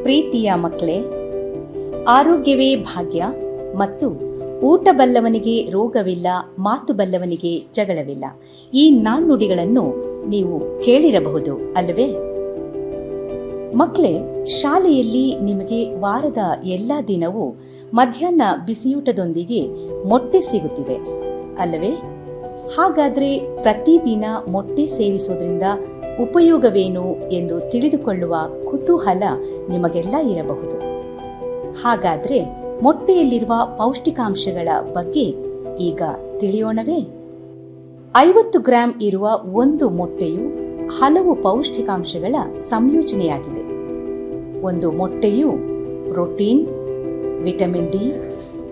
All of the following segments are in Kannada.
ಪ್ರೀತಿಯ ಮಕ್ಕಳೇ, ಆರೋಗ್ಯವೇ ಭಾಗ್ಯ ಮತ್ತು ಊಟ ಬಲ್ಲವನಿಗೆ ರೋಗವಿಲ್ಲ, ಮಾತು ಬಲ್ಲವನಿಗೆ ಜಗಳವಿಲ್ಲ. ಈ ನಾಣ್ಣುಡಿಗಳನ್ನು ನೀವು ಕೇಳಿರಬಹುದು ಅಲ್ಲವೇ? ಮಕ್ಕಳೇ, ಶಾಲೆಯಲ್ಲಿ ನಿಮಗೆ ವಾರದ ಎಲ್ಲ ದಿನವೂ ಮಧ್ಯಾಹ್ನ ಬಿಸಿಯೂಟದೊಂದಿಗೆ ಮೊಟ್ಟೆ ಸಿಗುತ್ತಿದೆ ಅಲ್ಲವೇ? ಹಾಗಾದರೆ ಪ್ರತಿದಿನ ಮೊಟ್ಟೆ ಸೇವಿಸೋದ್ರಿಂದ ಉಪಯೋಗವೇನು ಎಂದು ತಿಳಿದುಕೊಳ್ಳುವ ಕುತೂಹಲ ನಿಮಗೆಲ್ಲ ಇರಬಹುದು. ಹಾಗಾದರೆ ಮೊಟ್ಟೆಯಲ್ಲಿರುವ ಪೌಷ್ಟಿಕಾಂಶಗಳ ಬಗ್ಗೆ ಈಗ ತಿಳಿಯೋಣವೇ? 50 ಗ್ರಾಂ ಇರುವ ಒಂದು ಮೊಟ್ಟೆಯು ಹಲವು ಪೌಷ್ಟಿಕಾಂಶಗಳ ಸಂಯೋಜನೆಯಾಗಿದೆ. ಒಂದು ಮೊಟ್ಟೆಯು ಪ್ರೋಟೀನ್, ವಿಟಮಿನ್ ಡಿ,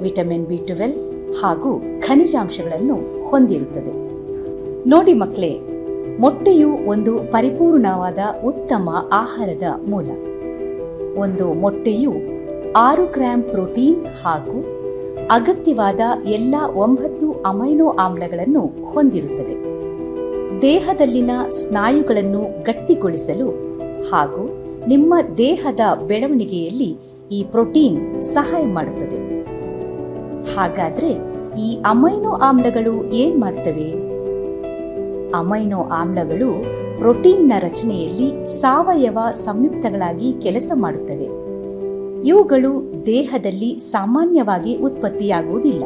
ವಿಟಮಿನ್ ಬಿ12 ಹಾಗೂ ಖನಿಜಾಂಶಗಳನ್ನು ಹೊಂದಿರುತ್ತದೆ. ನೋಡಿ ಮಕ್ಕಳೇ, ಮೊಟ್ಟೆಯು ಒಂದು ಪರಿಪೂರ್ಣವಾದ ಉತ್ತಮ ಆಹಾರದ ಮೂಲ. ಒಂದು ಮೊಟ್ಟೆಯು 6 ಗ್ರಾಂ ಪ್ರೋಟೀನ್ ಹಾಗೂ ಅಗತ್ಯವಾದ ಎಲ್ಲ 9 ಅಮೈನೋ ಆಮ್ಲಗಳನ್ನು ಹೊಂದಿರುತ್ತದೆ. ದೇಹದಲ್ಲಿನ ಸ್ನಾಯುಗಳನ್ನು ಗಟ್ಟಿಗೊಳಿಸಲು ಹಾಗೂ ನಿಮ್ಮ ದೇಹದ ಬೆಳವಣಿಗೆಯಲ್ಲಿ ಈ ಪ್ರೋಟೀನ್ ಸಹಾಯ ಮಾಡುತ್ತದೆ. ಹಾಗಾದ್ರೆ ಈ ಅಮೈನೋ ಆಮ್ಲಗಳು ಏನ್ ಮಾಡ್ತವೆ? ಅಮೈನೋ ಆಮ್ಲಗಳು ಪ್ರೋಟೀನ್ನ ರಚನೆಯಲ್ಲಿ ಸಾವಯವ ಸಂಯುಕ್ತಗಳಾಗಿ ಕೆಲಸ ಮಾಡುತ್ತವೆ. ಇವುಗಳು ದೇಹದಲ್ಲಿ ಸಾಮಾನ್ಯವಾಗಿ ಉತ್ಪತ್ತಿಯಾಗುವುದಿಲ್ಲ.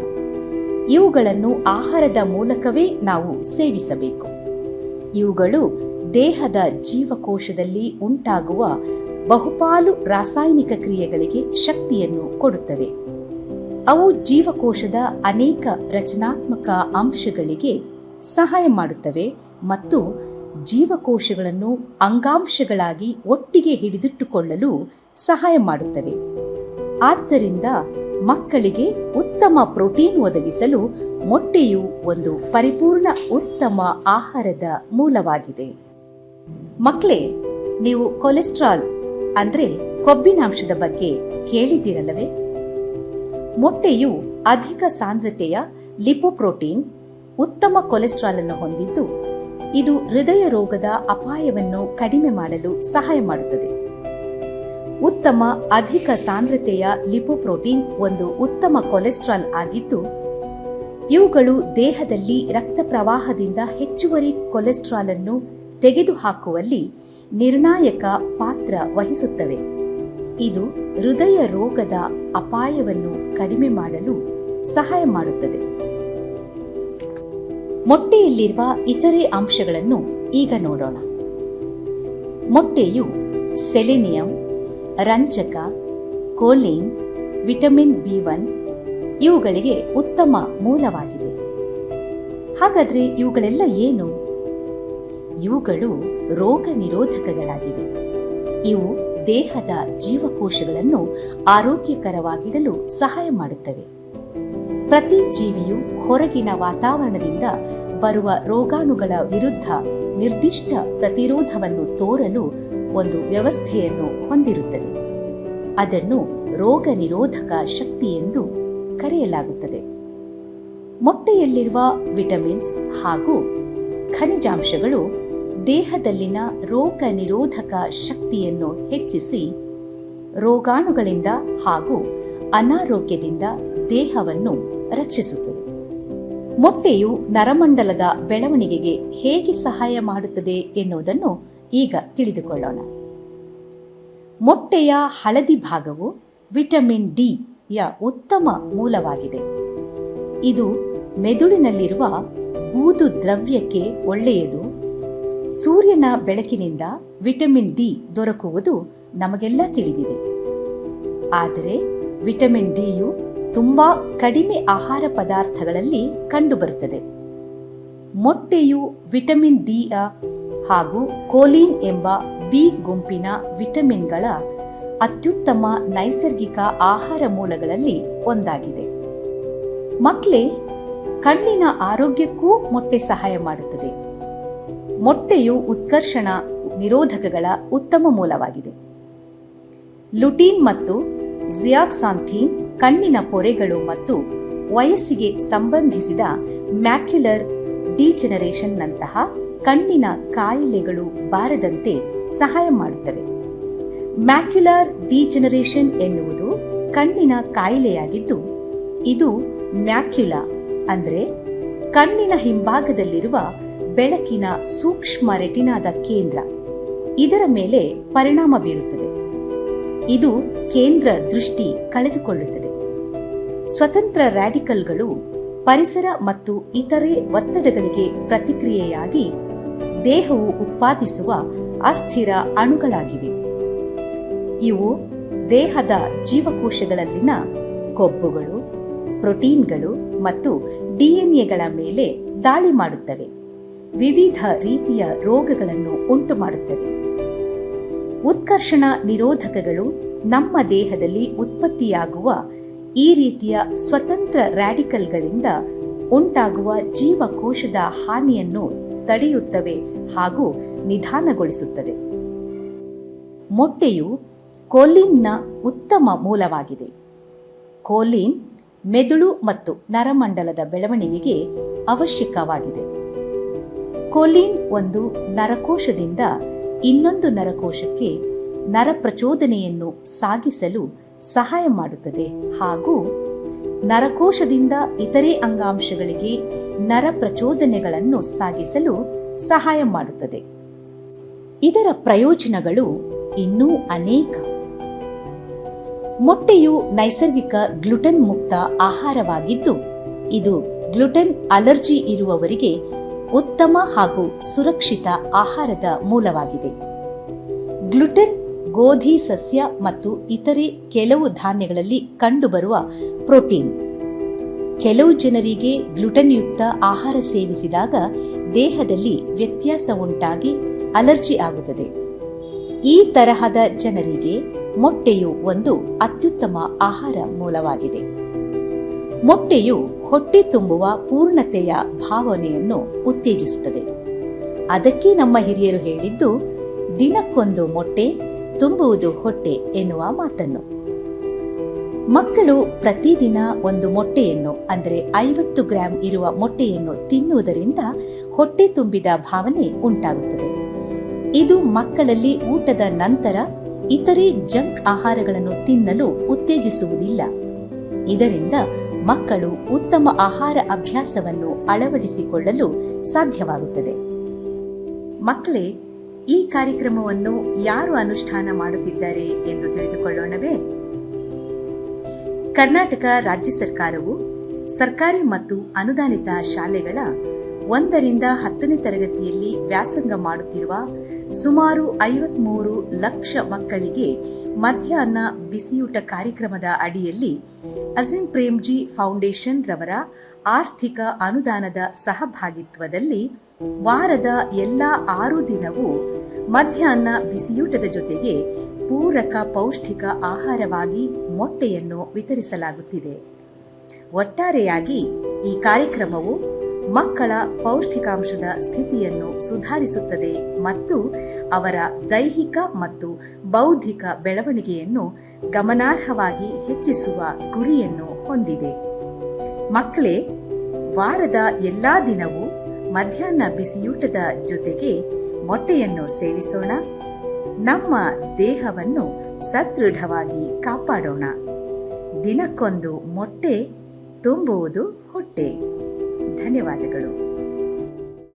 ಇವುಗಳನ್ನು ಆಹಾರದ ಮೂಲಕವೇ ನಾವು ಸೇವಿಸಬೇಕು. ಇವುಗಳು ದೇಹದ ಜೀವಕೋಶದಲ್ಲಿ ಉಂಟಾಗುವ ಬಹುಪಾಲು ರಾಸಾಯನಿಕ ಕ್ರಿಯೆಗಳಿಗೆ ಶಕ್ತಿಯನ್ನು ಕೊಡುತ್ತವೆ. ಅವು ಜೀವಕೋಶದ ಅನೇಕ ರಚನಾತ್ಮಕ ಅಂಶಗಳಿಗೆ ಸಹಾಯ ಮಾಡುತ್ತವೆ ಮತ್ತು ಜೀವಕೋಶಗಳನ್ನು ಅಂಗಾಂಶಗಳಾಗಿ ಒಟ್ಟಿಗೆ ಹಿಡಿದಿಟ್ಟುಕೊಳ್ಳಲು ಸಹಾಯ ಮಾಡುತ್ತವೆ. ಆದ್ದರಿಂದ ಮಕ್ಕಳಿಗೆ ಉತ್ತಮ ಪ್ರೋಟೀನ್ ಒದಗಿಸಲು ಮೊಟ್ಟೆಯು ಒಂದು ಪರಿಪೂರ್ಣ ಉತ್ತಮ ಆಹಾರದ ಮೂಲವಾಗಿದೆ. ಮಕ್ಕಳೇ, ನೀವು ಕೊಲೆಸ್ಟ್ರಾಲ್ ಅಂದ್ರೆ ಕೊಬ್ಬಿನಾಂಶದ ಬಗ್ಗೆ ಕೇಳಿದಿರಲ್ಲವೇ? ಮೊಟ್ಟೆಯು ಅಧಿಕ ಸಾಂದ್ರತೆಯ ಲಿಪೋಪ್ರೋಟೀನ್, ಉತ್ತಮ ಕೊಲೆಸ್ಟ್ರಾಲ್ ಅನ್ನು ಹೊಂದಿದ್ದು ಇದು ಹೃದಯ ರೋಗದ ಅಪಾಯವನ್ನು ಕಡಿಮೆ ಮಾಡಲು ಸಹಾಯ ಮಾಡುತ್ತದೆ. ಉತ್ತಮ ಅಧಿಕ ಸಾಂದ್ರತೆಯ ಲಿಪೋಪ್ರೋಟೀನ್ ಒಂದು ಉತ್ತಮ ಕೊಲೆಸ್ಟ್ರಾಲ್ ಆಗಿದ್ದು, ಇವುಗಳು ದೇಹದಲ್ಲಿ ರಕ್ತ ಪ್ರವಾಹದಿಂದ ಹೆಚ್ಚುವರಿ ಕೊಲೆಸ್ಟ್ರಾಲ್ ಅನ್ನು ತೆಗೆದುಹಾಕುವಲ್ಲಿ ನಿರ್ಣಾಯಕ ಪಾತ್ರ ವಹಿಸುತ್ತವೆ. ಇದು ಹೃದಯ ರೋಗದ ಅಪಾಯವನ್ನು ಕಡಿಮೆ ಮಾಡಲು ಸಹಾಯ ಮಾಡುತ್ತದೆ. ಮೊಟ್ಟೆಯಲ್ಲಿರುವ ಇತರೆ ಅಂಶಗಳನ್ನು ಈಗ ನೋಡೋಣ. ಮೊಟ್ಟೆಯು ಸೆಲೆನಿಯಂ, ರಂಜಕ, ಕೋಲಿನ್, ವಿಟಮಿನ್ ಬಿ1 ಇವುಗಳಿಗೆ ಉತ್ತಮ ಮೂಲವಾಗಿದೆ. ಹಾಗಾದ್ರೆ ಇವುಗಳೆಲ್ಲ ಏನು? ಇವುಗಳು ರೋಗ ನಿರೋಧಕಗಳಾಗಿವೆ. ಇವು ದೇಹದ ಜೀವಕೋಶಗಳನ್ನು ಆರೋಗ್ಯಕರವಾಗಿಡಲು ಸಹಾಯ ಮಾಡುತ್ತವೆ. ಪ್ರತಿ ಜೀವಿಯು ಹೊರಗಿನ ವಾತಾವರಣದಿಂದ ಬರುವ ರೋಗಾಣುಗಳ ವಿರುದ್ಧ ನಿರ್ದಿಷ್ಟ ಪ್ರತಿರೋಧವನ್ನು ತೋರಲು ಒಂದು ವ್ಯವಸ್ಥೆಯನ್ನು ಹೊಂದಿರುತ್ತದೆ. ಅದನ್ನು ರೋಗ ನಿರೋಧಕ ಶಕ್ತಿ ಎಂದು ಕರೆಯಲಾಗುತ್ತದೆ. ಮೊಟ್ಟೆಯಲ್ಲಿರುವ ವಿಟಮಿನ್ಸ್ ಹಾಗೂ ಖನಿಜಾಂಶಗಳು ದೇಹದಲ್ಲಿನ ರೋಗ ನಿರೋಧಕ ಶಕ್ತಿಯನ್ನು ಹೆಚ್ಚಿಸಿ ರೋಗಾಣುಗಳಿಂದ ಹಾಗೂ ಅನಾರೋಗ್ಯದಿಂದ ದೇಹವನ್ನು ರಕ್ಷಿಸುತ್ತದೆ. ಮೊಟ್ಟೆಯು ನರಮಂಡಲದ ಬೆಳವಣಿಗೆಗೆ ಹೇಗೆ ಸಹಾಯ ಮಾಡುತ್ತದೆ ಎನ್ನುವುದನ್ನು ಈಗ ತಿಳಿದುಕೊಳ್ಳೋಣ. ಮೊಟ್ಟೆಯ ಹಳದಿ ಭಾಗವು ವಿಟಮಿನ್ ಡಿ ಯ ಉತ್ತಮ ಮೂಲವಾಗಿದೆ. ಇದು ಮೆದುಳಿನಲ್ಲಿರುವ ಬೂದು ದ್ರವ್ಯಕ್ಕೆ ಒಳ್ಳೆಯದು. ಸೂರ್ಯನ ಬೆಳಕಿನಿಂದ ವಿಟಮಿನ್ ಡಿ ದೊರಕುವುದು ನಮಗೆಲ್ಲ ತಿಳಿದಿದೆ. ಆದರೆ ವಿಟಮಿನ್ ಡಿಯು ತುಂಬಾ ಕಡಿಮೆ ಆಹಾರ ಪದಾರ್ಥಗಳಲ್ಲಿ ಕಂಡುಬರುತ್ತದೆ. ಮೊಟ್ಟೆಯು ವಿಟಮಿನ್ ಡಿ ಹಾಗೂ ಕೋಲಿನ್ ಎಂಬ ಬಿ ಗುಂಪಿನ ವಿಟಮಿನ್ಗಳ ಅತ್ಯುತ್ತಮ ನೈಸರ್ಗಿಕ ಆಹಾರ ಮೂಲಗಳಲ್ಲಿ ಒಂದಾಗಿದೆ. ಮಕ್ಕಳೇ, ಕಣ್ಣಿನ ಆರೋಗ್ಯಕ್ಕೂ ಮೊಟ್ಟೆ ಸಹಾಯ ಮಾಡುತ್ತದೆ. ಮೊಟ್ಟೆಯು ಉತ್ಕರ್ಷಣ ನಿರೋಧಕಗಳ ಉತ್ತಮ ಮೂಲವಾಗಿದೆ. ಲುಟೀನ್ ಮತ್ತು ಜಿಯಾಕ್ಸಾಂಥಿನ್ ಕಣ್ಣಿನ ಪೊರೆಗಳು ಮತ್ತು ವಯಸ್ಸಿಗೆ ಸಂಬಂಧಿಸಿದ ಮ್ಯಾಕ್ಯುಲರ್ ಡಿಜೆನರೇಷನ್ ನಂತಹ ಕಣ್ಣಿನ ಕಾಯಿಲೆಗಳು ಬಾರದಂತೆ ಸಹಾಯ ಮಾಡುತ್ತವೆ. ಮ್ಯಾಕ್ಯುಲಾರ್ ಡಿಜೆನರೇಷನ್ ಎನ್ನುವುದು ಕಣ್ಣಿನ ಕಾಯಿಲೆಯಾಗಿದ್ದು, ಇದು ಮ್ಯಾಕ್ಯುಲಾ ಅಂದರೆ ಕಣ್ಣಿನ ಹಿಂಭಾಗದಲ್ಲಿರುವ ಬೆಳಕಿನ ಸೂಕ್ಷ್ಮ ರೆಟಿನಾದ ಕೇಂದ್ರ, ಇದರ ಮೇಲೆ ಪರಿಣಾಮ ಬೀರುತ್ತದೆ. ಇದು ಕೇಂದ್ರ ದೃಷ್ಟಿ ಕಳೆದುಕೊಳ್ಳುತ್ತದೆ. ಸ್ವತಂತ್ರ ರ್ಯಾಡಿಕಲ್ಗಳು ಪರಿಸರ ಮತ್ತು ಇತರೆ ಒತ್ತಡಗಳಿಗೆ ಪ್ರತಿಕ್ರಿಯೆಯಾಗಿ ದೇಹವು ಉತ್ಪಾದಿಸುವ ಅಸ್ಥಿರ ಅಣುಗಳಾಗಿವೆ. ಇವು ದೇಹದ ಜೀವಕೋಶಗಳಲ್ಲಿನ ಕೊಬ್ಬುಗಳು, ಪ್ರೋಟೀನ್ಗಳು ಮತ್ತು ಡಿಎನ್ಎಗಳ ಮೇಲೆ ದಾಳಿ ಮಾಡುತ್ತವೆ. ವಿವಿಧ ರೀತಿಯ ರೋಗಗಳನ್ನು ಉಂಟುಮಾಡುತ್ತವೆ. ಉತ್ಕರ್ಷಣ ನಿರೋಧಕಗಳು ನಮ್ಮ ದೇಹದಲ್ಲಿ ಉತ್ಪತ್ತಿಯಾಗುವ ಈ ರೀತಿಯ ಸ್ವತಂತ್ರ ರ್ಯಾಡಿಕಲ್ಗಳಿಂದ ಉಂಟಾಗುವ ಜೀವಕೋಶದ ಹಾನಿಯನ್ನು ತಡೆಯುತ್ತವೆ ಹಾಗೂ ನಿಧಾನಗೊಳಿಸುತ್ತದೆ. ಮೊಟ್ಟೆಯು ಕೋಲಿನ್ನ ಉತ್ತಮ ಮೂಲವಾಗಿದೆ. ಕೋಲಿನ್ ಮೆದುಳು ಮತ್ತು ನರಮಂಡಲದ ಬೆಳವಣಿಗೆಗೆ ಅವಶ್ಯಕವಾಗಿದೆ. ಕೋಲಿನ್ ಒಂದು ನರಕೋಶದಿಂದ ಇನ್ನೊಂದು ನರಕೋಶಕ್ಕೆ ನರ ಪ್ರಚೋದನೆಯನ್ನು ಸಾಗಿಸಲು ಸಹಾಯ ಮಾಡುತ್ತದೆ ಹಾಗೂ ನರಕೋಶದಿಂದ ಇತರೆ ಅಂಗಾಂಶಗಳಿಗೆ ನರ ಪ್ರಚೋದನೆಗಳನ್ನು ಸಾಗಿಸಲು ಸಹಾಯ ಮಾಡುತ್ತದೆ. ಇದರ ಪ್ರಯೋಜನಗಳು ಇನ್ನೂ ಅನೇಕ. ಮೊಟ್ಟೆಯು ನೈಸರ್ಗಿಕ ಗ್ಲುಟೆನ್ ಮುಕ್ತ ಆಹಾರವಾಗಿದ್ದು, ಇದು ಗ್ಲುಟೆನ್ ಅಲರ್ಜಿ ಇರುವವರಿಗೆ ಉತ್ತಮ ಹಾಗೂ ಸುರಕ್ಷಿತ ಆಹಾರದ ಮೂಲವಾಗಿದೆ. ಗ್ಲುಟೆನ್ ಗೋಧಿ, ಸಸ್ಯ ಮತ್ತು ಇತರೆ ಕೆಲವು ಧಾನ್ಯಗಳಲ್ಲಿ ಕಂಡುಬರುವ ಪ್ರೋಟೀನ್. ಕೆಲವು ಜನರಿಗೆ ಗ್ಲುಟೆನ್ ಯುಕ್ತ ಆಹಾರ ಸೇವಿಸಿದಾಗ ದೇಹದಲ್ಲಿ ವ್ಯತ್ಯಾಸ ಉಂಟಾಗಿ ಅಲರ್ಜಿ ಆಗುತ್ತದೆ. ಈ ತರಹದ ಜನರಿಗೆ ಮೊಟ್ಟೆಯು ಒಂದು ಅತ್ಯುತ್ತಮ ಆಹಾರ ಮೂಲವಾಗಿದೆ. ಮೊಟ್ಟೆಯು ಹೊಟ್ಟೆ ತುಂಬುವ ಪೂರ್ಣತೆಯ ಭಾವನೆಯನ್ನು ಉತ್ತೇಜಿಸುತ್ತದೆ. ಅದಕ್ಕೆ ನಮ್ಮ ಹಿರಿಯರು ಹೇಳಿದ್ದು, ದಿನಕ್ಕೊಂದು ಮೊಟ್ಟೆ ತುಂಬುವುದು ಹೊಟ್ಟೆ ಎನ್ನುವ ಮಾತನ್ನು. ಮಕ್ಕಳು ಪ್ರತಿದಿನ ಒಂದು ಮೊಟ್ಟೆಯನ್ನು ಅಂದರೆ 50 ಗ್ರಾಂ ಇರುವ ಮೊಟ್ಟೆಯನ್ನು ತಿನ್ನುವುದರಿಂದ ಹೊಟ್ಟೆ ತುಂಬಿದ ಭಾವನೆ ಉಂಟಾಗುತ್ತದೆ. ಇದು ಮಕ್ಕಳಲ್ಲಿ ಊಟದ ನಂತರ ಇತರೆ ಜಂಕ್ ಆಹಾರಗಳನ್ನು ತಿನ್ನಲು ಉತ್ತೇಜಿಸುವುದಿಲ್ಲ. ಇದರಿಂದ ಮಕ್ಕಳು ಉತ್ತಮ ಆಹಾರ ಅಭ್ಯಾಸವನ್ನು ಅಳವಡಿಸಿಕೊಳ್ಳಲು ಸಾಧ್ಯವಾಗುತ್ತದೆ. ಮಕ್ಕಳೇ, ಈ ಕಾರ್ಯಕ್ರಮವನ್ನು ಯಾರು ಅನುಷ್ಠಾನ ಮಾಡುತ್ತಿದ್ದಾರೆ ಎಂದು ತಿಳಿದುಕೊಳ್ಳೋಣವೇ? ಕರ್ನಾಟಕ ರಾಜ್ಯ ಸರ್ಕಾರವು ಸರ್ಕಾರಿ ಮತ್ತು ಅನುದಾನಿತ ಶಾಲೆಗಳ 1ರಿಂದ 10ನೇ ತರಗತಿಯಲ್ಲಿ ವ್ಯಾಸಂಗ ಮಾಡುತ್ತಿರುವ ಸುಮಾರು 53 ಲಕ್ಷ ಮಕ್ಕಳಿಗೆ ಮಧ್ಯಾಹ್ನ ಬಿಸಿಯೂಟ ಕಾರ್ಯಕ್ರಮದ ಅಡಿಯಲ್ಲಿ ಅಜೀಂ ಪ್ರೇಮ್ಜಿ ಫೌಂಡೇಶನ್ ರವರ ಆರ್ಥಿಕ ಅನುದಾನದ ಸಹಭಾಗಿತ್ವದಲ್ಲಿ ವಾರದ ಎಲ್ಲ 6 ದಿನವೂ ಮಧ್ಯಾಹ್ನ ಬಿಸಿಯೂಟದ ಜೊತೆಗೆ ಪೂರಕ ಪೌಷ್ಟಿಕ ಆಹಾರವಾಗಿ ಮೊಟ್ಟೆಯನ್ನು ವಿತರಿಸಲಾಗುತ್ತಿದೆ. ಒಟ್ಟಾರೆಯಾಗಿ ಈ ಕಾರ್ಯಕ್ರಮವು ಮಕ್ಕಳ ಪೌಷ್ಟಿಕಾಂಶದ ಸ್ಥಿತಿಯನ್ನು ಸುಧಾರಿಸುತ್ತದೆ ಮತ್ತು ಅವರ ದೈಹಿಕ ಮತ್ತು ಬೌದ್ಧಿಕ ಬೆಳವಣಿಗೆಯನ್ನು ಗಮನಾರ್ಹವಾಗಿ ಹೆಚ್ಚಿಸುವ ಗುರಿಯನ್ನು ಹೊಂದಿದೆ. ಮಕ್ಕಳೇ, ವಾರದ ಎಲ್ಲಾ ದಿನವೂ ಮಧ್ಯಾಹ್ನ ಬಿಸಿಯೂಟದ ಜೊತೆಗೆ ಮೊಟ್ಟೆಯನ್ನು ಸೇವಿಸೋಣ. ನಮ್ಮ ದೇಹವನ್ನು ಸದೃಢವಾಗಿ ಕಾಪಾಡೋಣ. ದಿನಕ್ಕೊಂದು ಮೊಟ್ಟೆ ತುಂಬುವುದು ಹೊಟ್ಟೆ. ಧನ್ಯವಾದಗಳು.